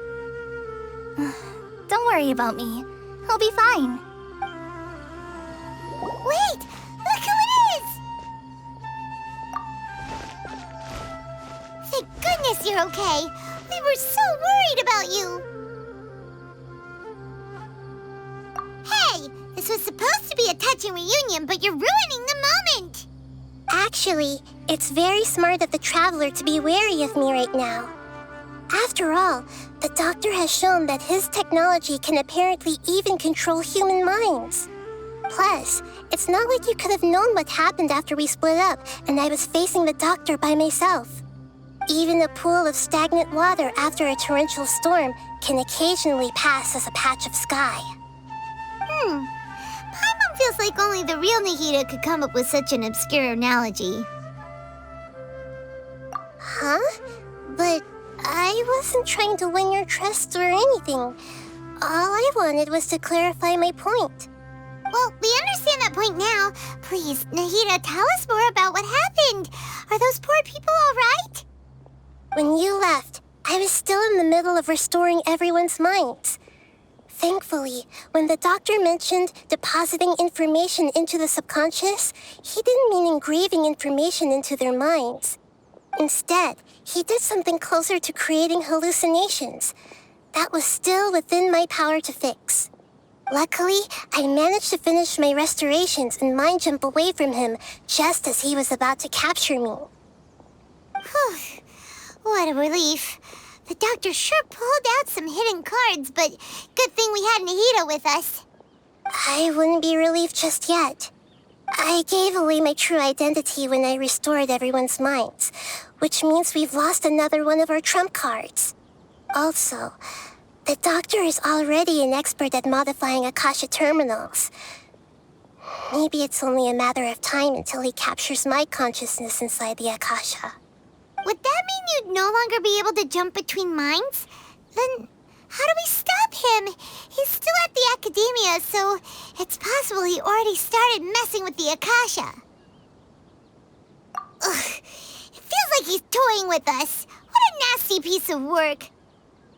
Don't worry about me. I'll be fine. Wait! Look who it is! Thank goodness you're okay. We were so worried about you. Hey! This was supposed to be a touching reunion, but you're ruining the moment! Actually, it's very smart of the Traveler to be wary of me right now. After all, the Doctor has shown that his technology can apparently even control human minds. Plus, it's not like you could have known what happened after we split up and I was facing the Doctor by myself. Even a pool of stagnant water after a torrential storm can occasionally pass as a patch of sky. Paimon feels like only the real Nahida could come up with such an obscure analogy. Huh? But I wasn't trying to win your trust or anything. All I wanted was to clarify my point. Well, we understand that point now. Please, Nahida, tell us more about what happened. Are those poor people all right? When you left, I was still in the middle of restoring everyone's minds. Thankfully, when the doctor mentioned depositing information into the subconscious, he didn't mean engraving information into their minds. Instead, he did something closer to creating hallucinations. That was still within my power to fix. Luckily, I managed to finish my restorations and mind jump away from him just as he was about to capture me. Whew. What a relief. The doctor sure pulled out some hidden cards, but good thing we had Nahida with us. I wouldn't be relieved just yet. I gave away my true identity when I restored everyone's minds, which means we've lost another one of our trump cards. Also, the doctor is already an expert at modifying Akasha terminals. Maybe it's only a matter of time until he captures my consciousness inside the Akasha. Would that mean you'd no longer be able to jump between minds? Then how do we stop him? He's still at the academia, so it's possible he already started messing with the Akasha. Ugh, it feels like he's toying with us. What a nasty piece of work.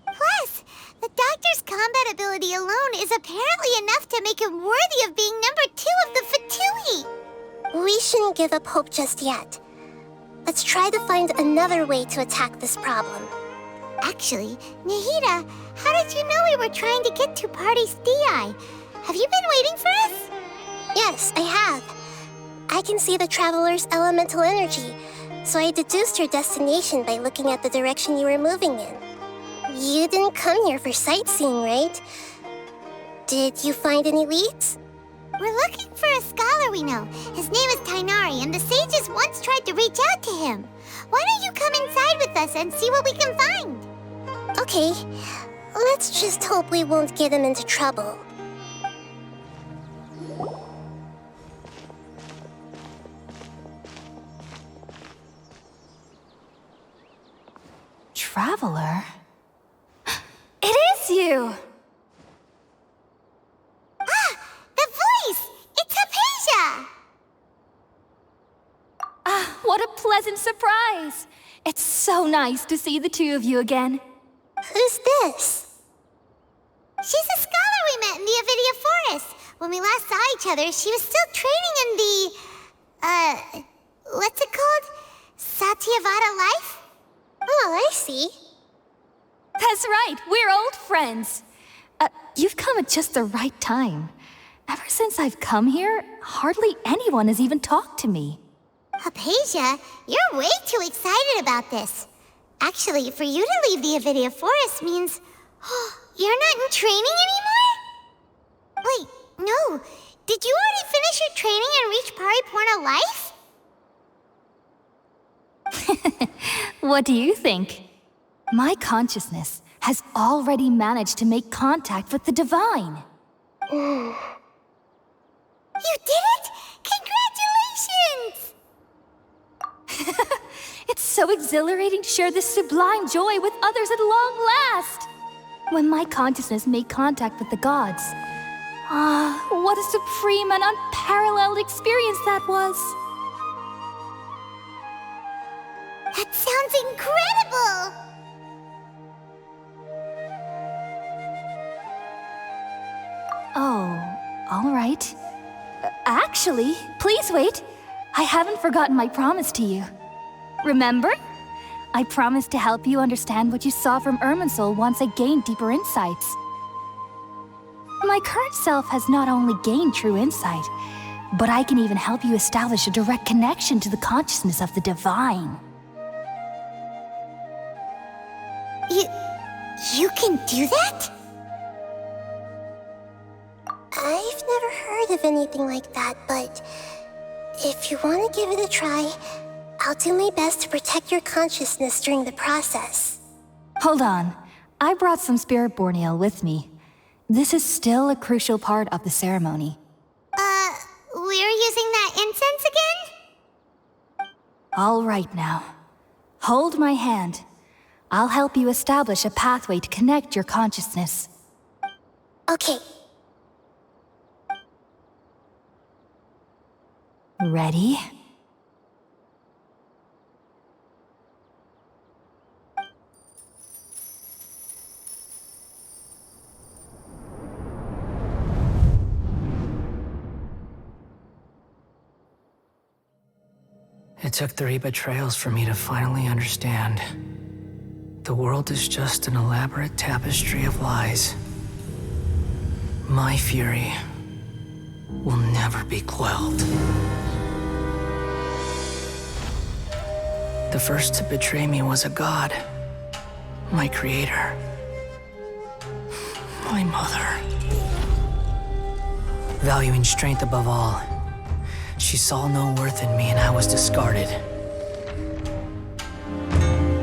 Plus, the doctor's combat ability alone is apparently enough to make him worthy of being number 2 of the Fatui. We shouldn't give up hope just yet. Let's try to find another way to attack this problem. Actually, Nahida, how did you know we were trying to get to Party's DI? Have you been waiting for us? Yes, I have. I can see the traveler's elemental energy, so I deduced your destination by looking at the direction you were moving in. You didn't come here for sightseeing, right? Did you find any leads? We're looking for a scholar we know. His name is Tainari, and the sages once tried to reach out to him. Why don't you come inside with us and see what we can find? Okay, let's just hope we won't get him into trouble. Traveler? It is you! Ah! The voice! It's Hypatia! Ah, what a pleasant surprise! It's so nice to see the two of you again. Who's this? She's a scholar we met in the Avidia Forest. When we last saw each other, she was still training in the... what's it called? Satyavada life? Oh, I see. That's right, we're old friends. You've come at just the right time. Ever since I've come here, hardly anyone has even talked to me. Hypatia, you're way too excited about this. Actually, for you to leave the Avidia Forest means... you're not in training anymore? Wait, no. Did you already finish your training and reach Paripurna life? What do you think? My consciousness has already managed to make contact with the divine. You did it? Congratulations! It's so exhilarating to share this sublime joy with others at long last. When my consciousness made contact with the gods, what a supreme and unparalleled experience that was. That sounds incredible! Oh, all right. Actually, please wait. I haven't forgotten my promise to you. Remember? I promised to help you understand what you saw from Irminsul once I gained deeper insights. My current self has not only gained true insight, but I can even help you establish a direct connection to the consciousness of the divine. You can do that? I've never heard of anything like that, but if you want to give it a try, I'll do my best to protect your consciousness during the process. Hold on. I brought some spirit borneal with me. This is still a crucial part of the ceremony. All right now. Hold my hand. I'll help you establish a pathway to connect your consciousness. Okay. Ready? It took 3 betrayals for me to finally understand. The world is just an elaborate tapestry of lies. My fury will never be quelled. The first to betray me was a god. My creator. My mother. Valuing strength above all, she saw no worth in me and I was discarded.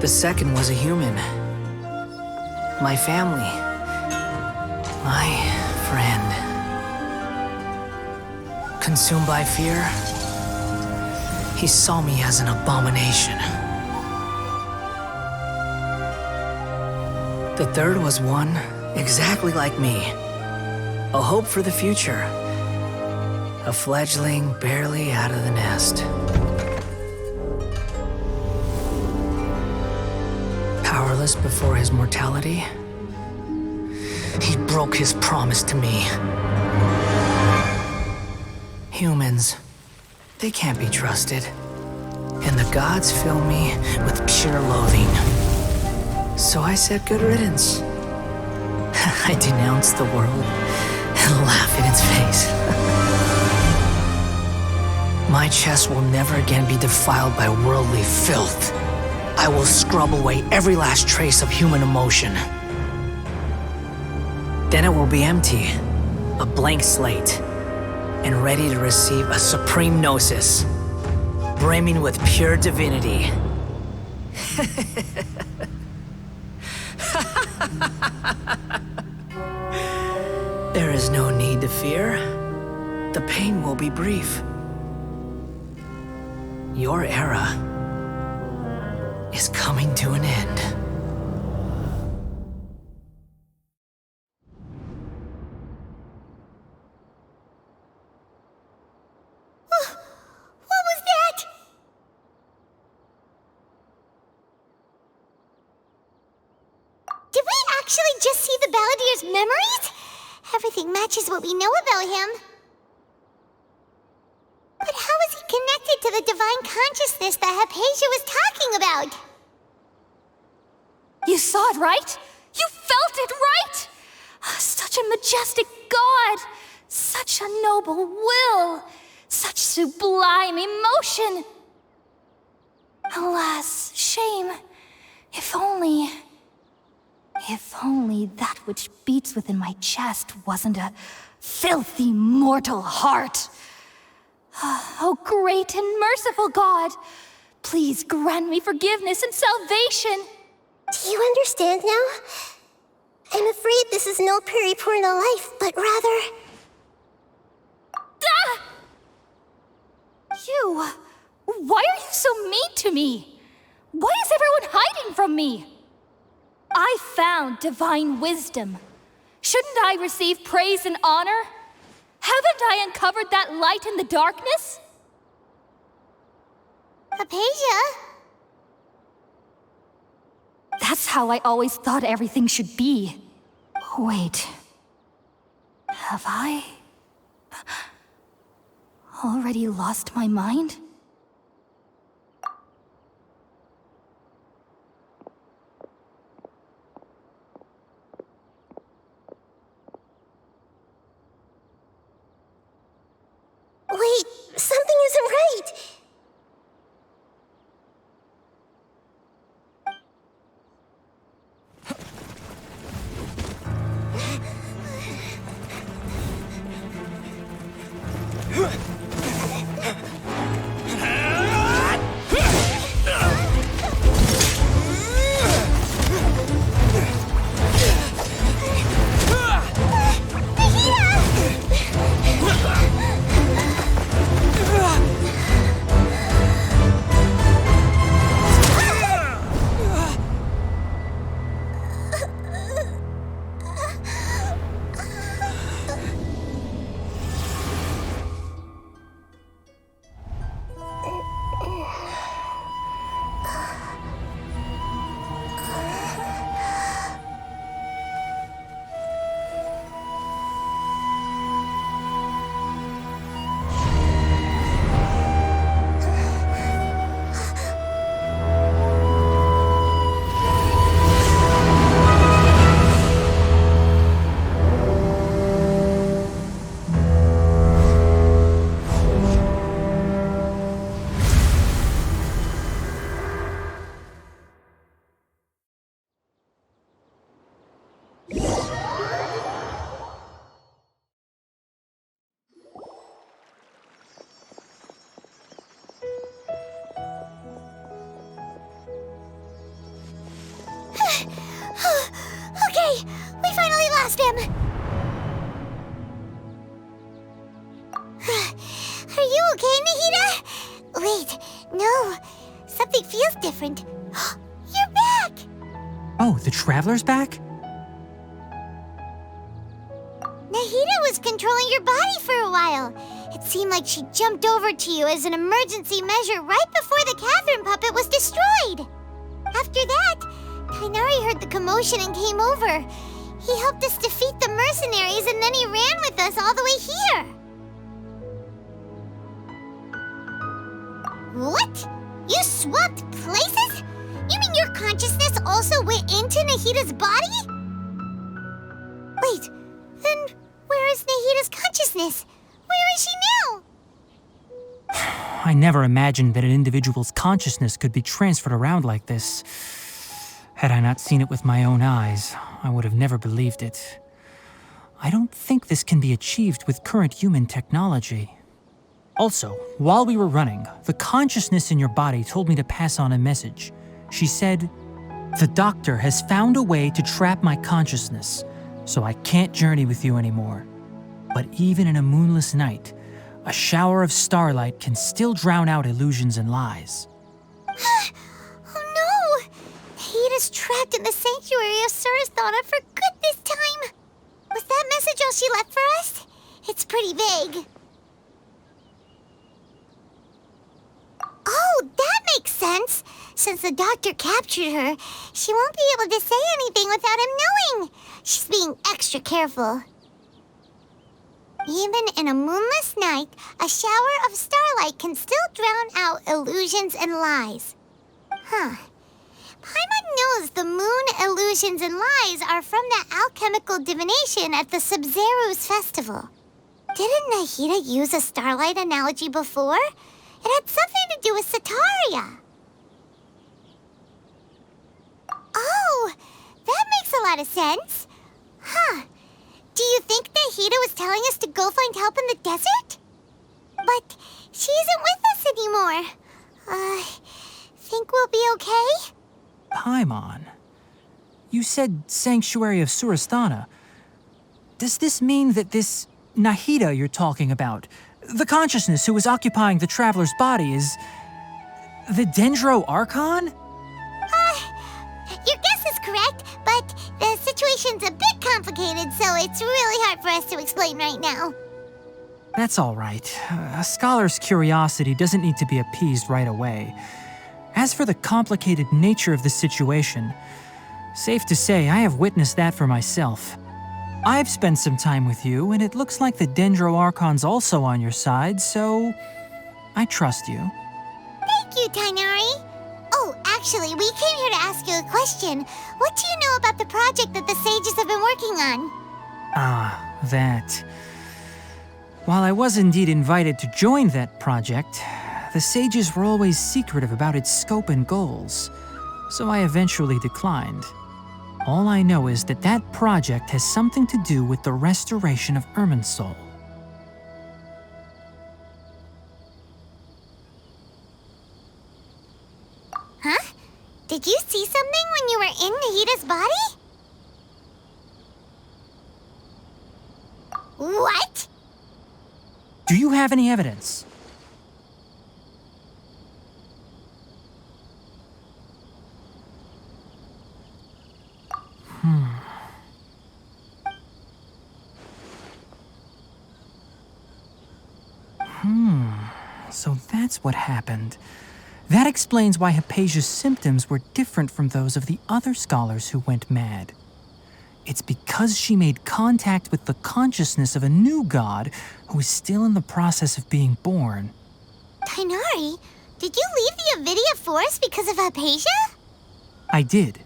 The second was a human. My family. My friend. Consumed by fear, he saw me as an abomination. The third was one exactly like me. A hope for the future. A fledgling barely out of the nest. Powerless before his mortality, he broke his promise to me. Humans, they can't be trusted. And the gods fill me with pure loathing. So I said good riddance. I denounced the world and laughed in its face. My chest will never again be defiled by worldly filth. I will scrub away every last trace of human emotion. Then it will be empty, a blank slate, and ready to receive a supreme gnosis, brimming with pure divinity. There is no need to fear. The pain will be brief. Your era is coming to an end. What was that? Did we actually just see the Balladier's memories? Everything matches what we know about him. But how is he connected to the divine consciousness that Hypatia was talking about? You saw it, right? You felt it, right? Such a majestic god! Such a noble will! Such sublime emotion! Alas, shame. If only that which beats within my chest wasn't a filthy mortal heart. Oh, great and merciful God, please grant me forgiveness and salvation. Do you understand now? I'm afraid this is no Purana life, but rather... Ah! You! Why are you so mean to me? Why is everyone hiding from me? I found divine wisdom. Shouldn't I receive praise and honor? Haven't I uncovered that light in the darkness? Hypatia? That's how I always thought everything should be. Wait. Have I already lost my mind? Wait, something isn't right. Nahida? Wait, no. Something feels different. You're back! Oh, the Traveler's back? Nahida was controlling your body for a while. It seemed like she jumped over to you as an emergency measure right before the Catherine puppet was destroyed. After that, Tainari heard the commotion and came over. He helped us defeat the mercenaries and then he ran with us all the way here. What? You swapped places? You mean your consciousness also went into Nahida's body? Wait, then where is Nahida's consciousness? Where is she now? I never imagined that an individual's consciousness could be transferred around like this. Had I not seen it with my own eyes, I would have never believed it. I don't think this can be achieved with current human technology. Also, while we were running, the consciousness in your body told me to pass on a message. She said, "The doctor has found a way to trap my consciousness, so I can't journey with you anymore. But even in a moonless night, a shower of starlight can still drown out illusions and lies." Oh no! Nahida's trapped in the sanctuary of Surasthana for good this time. Was that message all she left for us? It's pretty vague. Oh, that makes sense. Since the doctor captured her, she won't be able to say anything without him knowing. She's being extra careful. Even in a moonless night, a shower of starlight can still drown out illusions and lies. Huh. Paimon knows the moon illusions and lies are from the alchemical divination at the Sub-Zero's festival. Didn't Nahida use a starlight analogy before? It had something to do with Sataria. Oh, that makes a lot of sense. Huh. Do you think Nahida was telling us to go find help in the desert? But she isn't with us anymore. Think we'll be okay? Paimon, you said Sanctuary of Surasthana. Does this mean that this Nahida you're talking about, the consciousness who is occupying the traveler's body, is the Dendro Archon? Your guess is correct, but the situation's a bit complicated, so it's really hard for us to explain right now. That's all right. A scholar's curiosity doesn't need to be appeased right away. As for the complicated nature of the situation, safe to say I have witnessed that for myself. I've spent some time with you, and it looks like the Dendro Archon's also on your side, so I trust you. Thank you, Tainari. Oh, actually, we came here to ask you a question. What do you know about the project that the sages have been working on? Ah, that. While I was indeed invited to join that project, the sages were always secretive about its scope and goals, so I eventually declined. All I know is that that project has something to do with the restoration of Irminsul. Huh? Did you see something when you were in Nahida's body? What? Do you have any evidence? So that's what happened. That explains why Hypatia's symptoms were different from those of the other scholars who went mad. It's because she made contact with the consciousness of a new god who is still in the process of being born. Tainari, did you leave the Avidia Forest because of Hypatia? I did.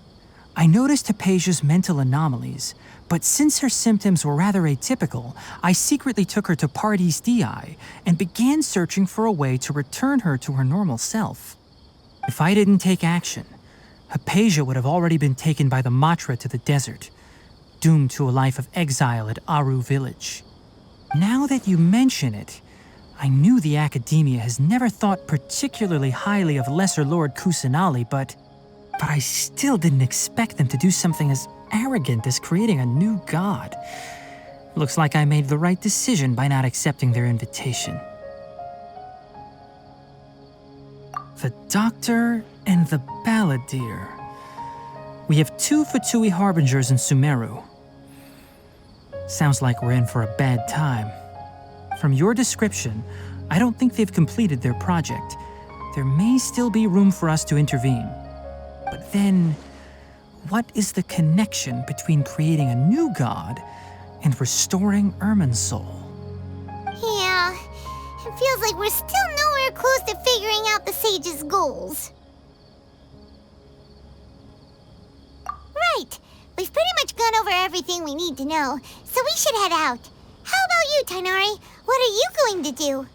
I noticed Hypatia's mental anomalies, but since her symptoms were rather atypical, I secretly took her to Pardis Dii and began searching for a way to return her to her normal self. If I didn't take action, Hypatia would have already been taken by the Matra to the desert, doomed to a life of exile at Aru village. Now that you mention it, I knew the Academia has never thought particularly highly of Lesser Lord Kusanali, but I still didn't expect them to do something as arrogant as creating a new god. Looks like I made the right decision by not accepting their invitation. The Doctor and the Balladeer. We have 2 Fatui Harbingers in Sumeru. Sounds like we're in for a bad time. From your description, I don't think they've completed their project. There may still be room for us to intervene. But then, what is the connection between creating a new god and restoring Irminsul? Yeah, it feels like we're still nowhere close to figuring out the sage's goals. Right, we've pretty much gone over everything we need to know, so we should head out. How about you, Tighnari? What are you going to do?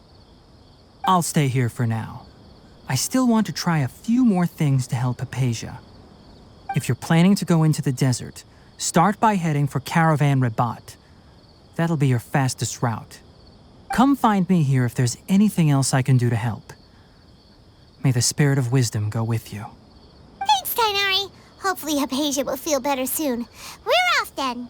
I'll stay here for now. I still want to try a few more things to help Hypatia. If you're planning to go into the desert, start by heading for Caravan Rabat. That'll be your fastest route. Come find me here if there's anything else I can do to help. May the spirit of wisdom go with you. Thanks, Tighnari. Hopefully Hypatia will feel better soon. We're off then.